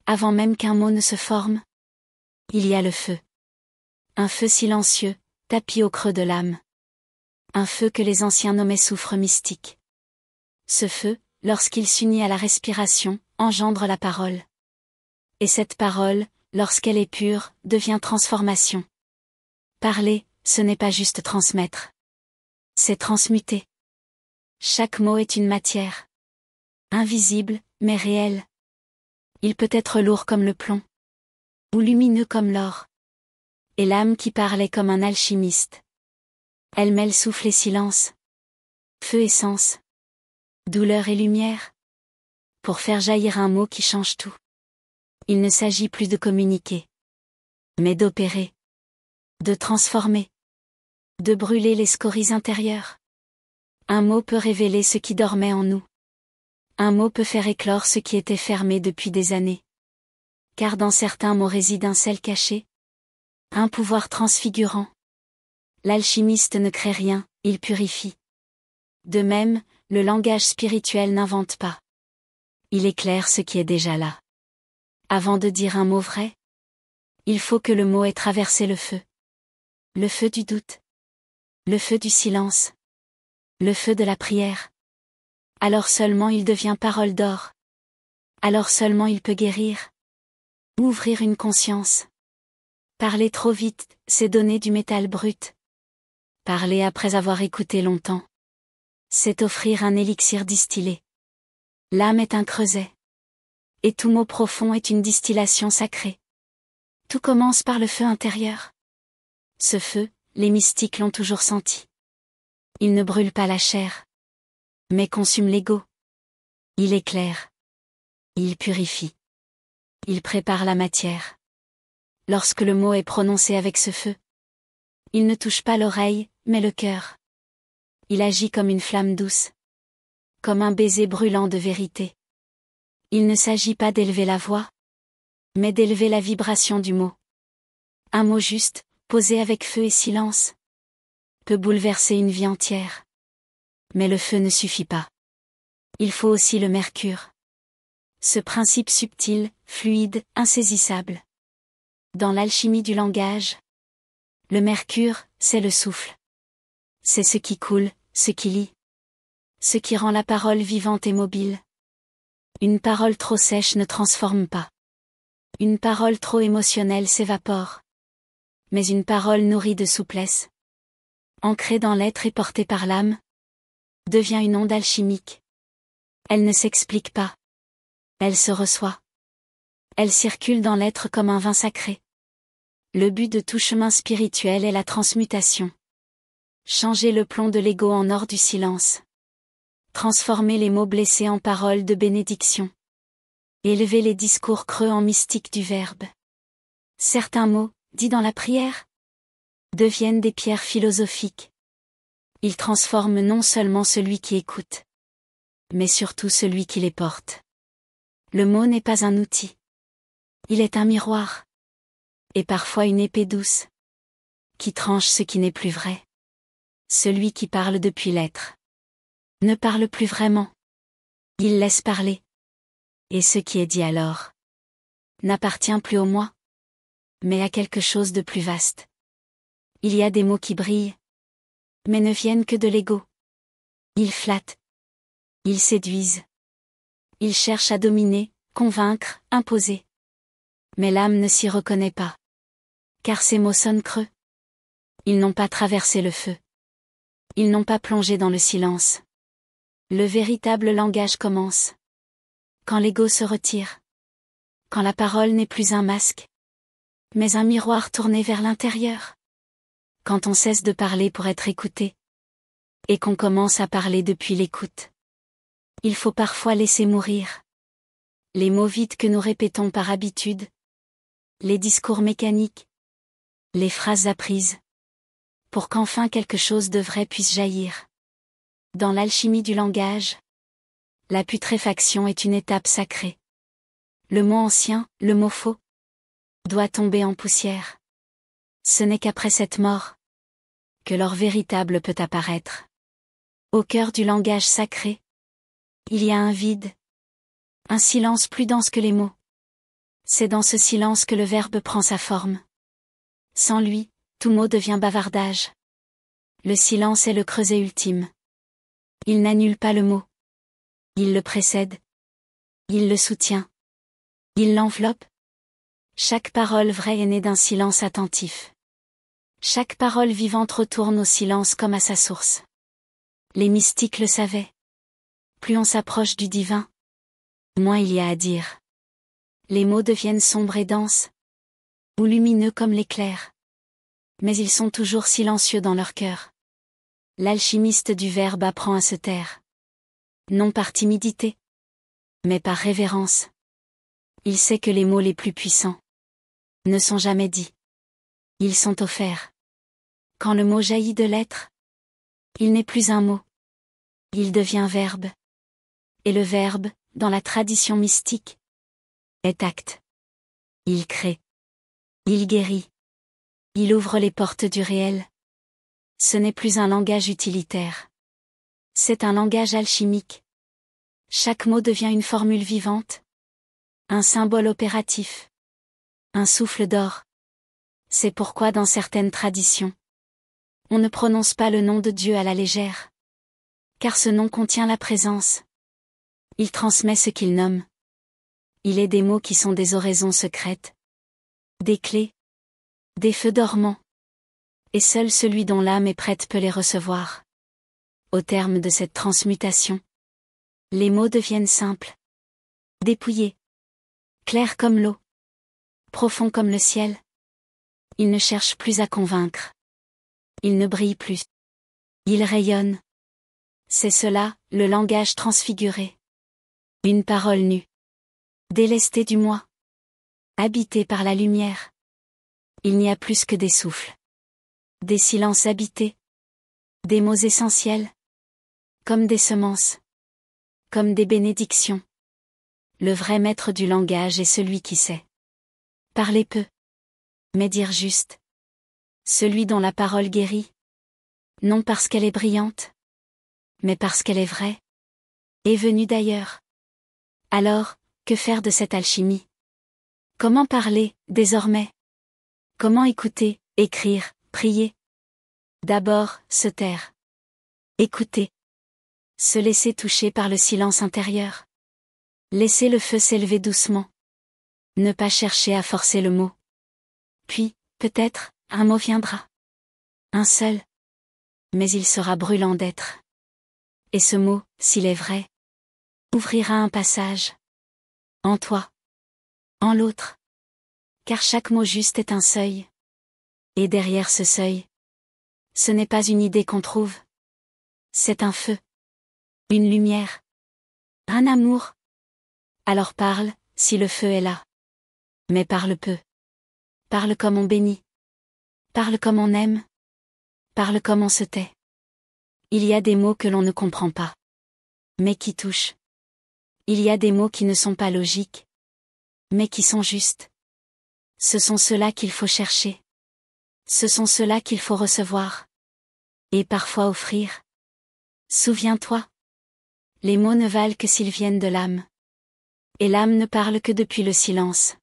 Avant même qu'un mot ne se forme, il y a le feu. Un feu silencieux, tapi au creux de l'âme. Un feu que les anciens nommaient soufre mystique. Ce feu, lorsqu'il s'unit à la respiration, engendre la parole. Et cette parole, lorsqu'elle est pure, devient transformation. Parler, ce n'est pas juste transmettre. C'est transmuter. Chaque mot est une matière. Invisible, mais réelle. Il peut être lourd comme le plomb. Ou lumineux comme l'or. Et l'âme qui parle est comme un alchimiste. Elle mêle souffle et silence. Feu et sens. Douleur et lumière. Pour faire jaillir un mot qui change tout. Il ne s'agit plus de communiquer. Mais d'opérer. De transformer. De brûler les scories intérieures. Un mot peut révéler ce qui dormait en nous. Un mot peut faire éclore ce qui était fermé depuis des années. Car dans certains mots réside un sel caché. Un pouvoir transfigurant. L'alchimiste ne crée rien, il purifie. De même, le langage spirituel n'invente pas. Il éclaire ce qui est déjà là. Avant de dire un mot vrai, il faut que le mot ait traversé le feu. Le feu du doute. Le feu du silence. Le feu de la prière. Alors seulement il devient parole d'or. Alors seulement il peut guérir. Ouvrir une conscience. Parler trop vite, c'est donner du métal brut. Parler après avoir écouté longtemps. C'est offrir un élixir distillé. L'âme est un creuset. Et tout mot profond est une distillation sacrée. Tout commence par le feu intérieur. Ce feu, les mystiques l'ont toujours senti. Il ne brûle pas la chair. Mais consume l'ego. Il éclaire. Il purifie. Il prépare la matière. Lorsque le mot est prononcé avec ce feu, il ne touche pas l'oreille, mais le cœur. Il agit comme une flamme douce. Comme un baiser brûlant de vérité. Il ne s'agit pas d'élever la voix, mais d'élever la vibration du mot. Un mot juste, posé avec feu et silence, peut bouleverser une vie entière. Mais le feu ne suffit pas. Il faut aussi le mercure. Ce principe subtil, fluide, insaisissable. Dans l'alchimie du langage, le mercure, c'est le souffle. C'est ce qui coule, ce qui lie. Ce qui rend la parole vivante et mobile. Une parole trop sèche ne transforme pas. Une parole trop émotionnelle s'évapore. Mais une parole nourrie de souplesse, ancrée dans l'être et portée par l'âme, devient une onde alchimique. Elle ne s'explique pas. Elle se reçoit. Elle circule dans l'être comme un vin sacré. Le but de tout chemin spirituel est la transmutation. Changer le plomb de l'ego en or du silence. Transformer les mots blessés en paroles de bénédiction. Élever les discours creux en mystique du verbe. Certains mots, dits dans la prière, deviennent des pierres philosophiques. Ils transforment non seulement celui qui écoute, mais surtout celui qui les porte. Le mot n'est pas un outil. Il est un miroir. Et parfois une épée douce, qui tranche ce qui n'est plus vrai. Celui qui parle depuis l'être ne parle plus vraiment. Il laisse parler. Et ce qui est dit alors n'appartient plus au moi, mais à quelque chose de plus vaste. Il y a des mots qui brillent, mais ne viennent que de l'ego. Ils flattent. Ils séduisent. Ils cherchent à dominer, convaincre, imposer. Mais l'âme ne s'y reconnaît pas. Car ces mots sonnent creux. Ils n'ont pas traversé le feu. Ils n'ont pas plongé dans le silence. Le véritable langage commence. Quand l'ego se retire. Quand la parole n'est plus un masque, mais un miroir tourné vers l'intérieur. Quand on cesse de parler pour être écouté. Et qu'on commence à parler depuis l'écoute. Il faut parfois laisser mourir les mots vides que nous répétons par habitude. Les discours mécaniques. Les phrases apprises. Pour qu'enfin quelque chose de vrai puisse jaillir. Dans l'alchimie du langage, la putréfaction est une étape sacrée. Le mot ancien, le mot faux, doit tomber en poussière. Ce n'est qu'après cette mort que l'or véritable peut apparaître. Au cœur du langage sacré, il y a un vide. Un silence plus dense que les mots. C'est dans ce silence que le verbe prend sa forme. Sans lui, tout mot devient bavardage. Le silence est le creuset ultime. Il n'annule pas le mot. Il le précède. Il le soutient. Il l'enveloppe. Chaque parole vraie est née d'un silence attentif. Chaque parole vivante retourne au silence comme à sa source. Les mystiques le savaient. Plus on s'approche du divin, moins il y a à dire. Les mots deviennent sombres et denses, ou lumineux comme l'éclair. Mais ils sont toujours silencieux dans leur cœur. L'alchimiste du verbe apprend à se taire. Non par timidité, mais par révérence. Il sait que les mots les plus puissants ne sont jamais dits. Ils sont offerts. Quand le mot jaillit de l'être, il n'est plus un mot. Il devient verbe. Et le verbe, dans la tradition mystique, est acte. Il crée. Il guérit. Il ouvre les portes du réel. Ce n'est plus un langage utilitaire. C'est un langage alchimique. Chaque mot devient une formule vivante. Un symbole opératif. Un souffle d'or. C'est pourquoi dans certaines traditions, on ne prononce pas le nom de Dieu à la légère. Car ce nom contient la présence. Il transmet ce qu'il nomme. Il est des mots qui sont des oraisons secrètes. Des clés. Des feux dormants. Et seul celui dont l'âme est prête peut les recevoir. Au terme de cette transmutation, les mots deviennent simples. Dépouillés. Clairs comme l'eau. Profonds comme le ciel. Ils ne cherchent plus à convaincre. Ils ne brillent plus. Ils rayonnent. C'est cela, le langage transfiguré. Une parole nue. Délestée du moi. Habitée par la lumière. Il n'y a plus que des souffles. Des silences habités. Des mots essentiels. Comme des semences. Comme des bénédictions. Le vrai maître du langage est celui qui sait parler peu, mais dire juste. Celui dont la parole guérit. Non parce qu'elle est brillante, mais parce qu'elle est vraie. Est venue d'ailleurs. Alors, que faire de cette alchimie? Comment parler, désormais? Comment écouter, écrire, prier? D'abord, se taire. Écouter. Se laisser toucher par le silence intérieur. Laisser le feu s'élever doucement. Ne pas chercher à forcer le mot. Puis, peut-être, un mot viendra. Un seul. Mais il sera brûlant d'être. Et ce mot, s'il est vrai, ouvrira un passage. En toi. En l'autre. Car chaque mot juste est un seuil. Et derrière ce seuil, ce n'est pas une idée qu'on trouve. C'est un feu. Une lumière. Un amour. Alors parle, si le feu est là. Mais parle peu. Parle comme on bénit. Parle comme on aime. Parle comme on se tait. Il y a des mots que l'on ne comprend pas. Mais qui touchent. Il y a des mots qui ne sont pas logiques. Mais qui sont justes. Ce sont ceux-là qu'il faut chercher. Ce sont ceux-là qu'il faut recevoir. Et parfois offrir. Souviens-toi. Les mots ne valent que s'ils viennent de l'âme. Et l'âme ne parle que depuis le silence.